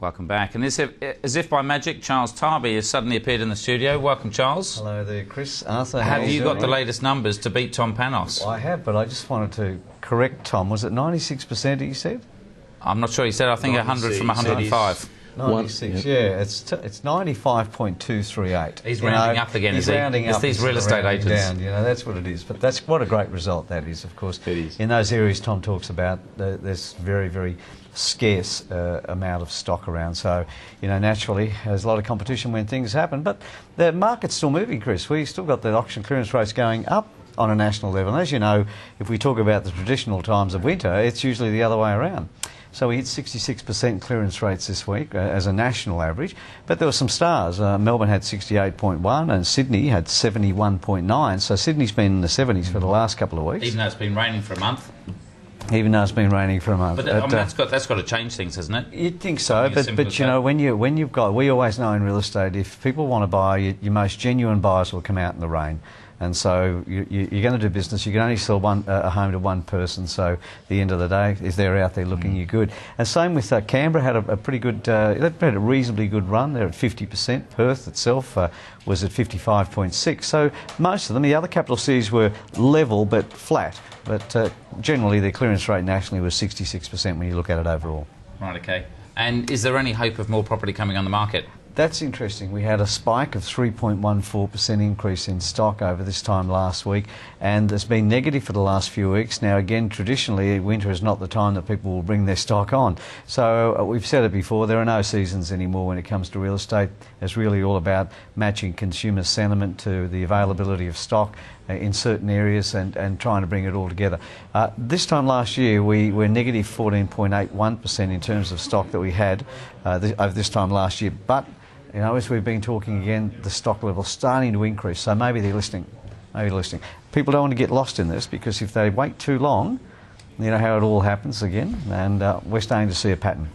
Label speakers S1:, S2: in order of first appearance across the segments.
S1: Welcome back. And as if by magic, Charles Tarbey has suddenly appeared in the studio. Welcome, Charles.
S2: Hello there, Chris. Arthur,
S1: have you got the latest numbers to beat Tom Panos?
S2: Well, I have, but I just wanted to correct Tom. Was it 96% he said?
S1: I'm not sure. He said, I think 100 from 105.
S2: 96, yeah. It's 95.238.
S1: He's rounding up again, is he? It's these real estate agents.
S2: Down, that's what it is. But that's what a great result that is, of course.
S3: It is.
S2: In those areas Tom talks about, there's very, very scarce amount of stock around. So, naturally, there's a lot of competition when things happen. But the market's still moving, Chris. We've still got the auction clearance rates going up on a national level. And as you know, if we talk about the traditional times of winter, it's usually the other way around. So we hit 66% clearance rates this week as a national average, but there were some stars. Melbourne had 68.1 and Sydney had 71.9, so Sydney's been in the 70s for the last couple of weeks.
S1: Even though it's been raining for a month?
S2: Even though it's been raining for a month.
S1: But that's got to change things, hasn't it?
S2: You'd think so, but when you've got, we always know in real estate, if people want to buy, your most genuine buyers will come out in the rain. And so you're going to do business. You can only sell a home to one person. So at the end of the day, if they're out there looking, you're good. And same with Canberra had a pretty good, they've had a reasonably good run. They're at 50%. Perth itself was at 55.6. So most of them, the other capital cities were level but flat. But generally, their clearance rate nationally was 66% when you look at it overall.
S1: Right. Okay. And is there any hope of more property coming on the market?
S2: That's interesting. We had a spike of 3.14% increase in stock over this time last week, and it's been negative for the last few weeks. Now, again, traditionally, winter is not the time that people will bring their stock on. So we've said it before, there are no seasons anymore when it comes to real estate. It's really all about matching consumer sentiment to the availability of stock in certain areas and trying to bring it all together. This time last year, we were negative 14.81% in terms of stock that we had over this time last year. But as we've been talking again, the stock level's starting to increase, so maybe they're listening. People don't want to get lost in this, because if they wait too long, you know how it all happens again, and we're starting to see a pattern.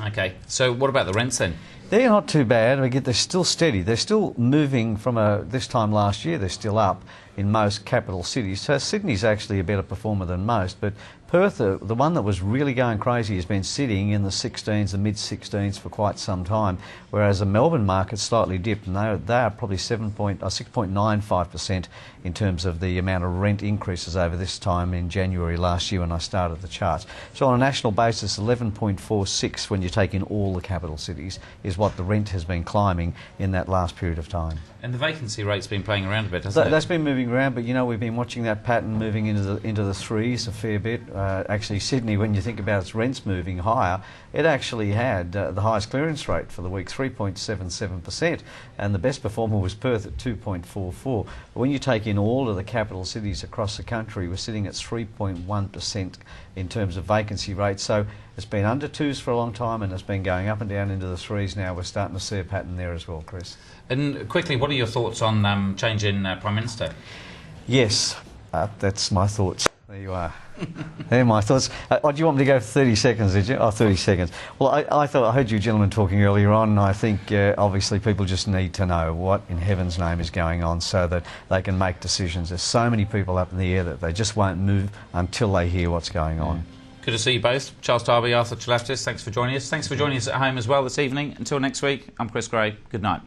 S1: Okay, so what about the rents then?
S2: They're not too bad. They're still steady. They're still moving from this time last year. They're still up in most capital cities. So Sydney's actually a better performer than most. But Perth, the one that was really going crazy, has been sitting in the 16s, the mid-16s for quite some time, whereas the Melbourne market slightly dipped, and they are probably 6.95% in terms of the amount of rent increases over this time in January last year when I started the charts. So on a national basis, 11.46 when you take in all the capital cities is what the rent has been climbing in that last period of time.
S1: And the vacancy rate's been playing around a bit, hasn't it?
S2: That's been moving around, but we've been watching that pattern moving into the threes a fair bit. Actually, Sydney, when you think about its rents moving higher, it actually had the highest clearance rate for the week, 3.77%, and the best performer was Perth at 2.44. But when you take in all of the capital cities across the country, we're sitting at 3.1% in terms of vacancy rate. So it's been under twos for a long time, and it's been going up and down into the threes now. We're starting to see a pattern there as well, Chris.
S1: And quickly, what are your thoughts on change in Prime Minister?
S2: Yes, that's my thoughts. There you are. They're my thoughts. Do you want me to go for 30 seconds, did you? Oh, 30 seconds. Well, I heard you gentlemen talking earlier on, and I think obviously people just need to know what in heaven's name is going on so that they can make decisions. There's so many people up in the air that they just won't move until they hear what's going on.
S1: Good to see you both. Charles Tarbey, Arthur Chalaftis, thanks for joining us. Thanks for joining us at home as well this evening. Until next week, I'm Chris Gray. Good night.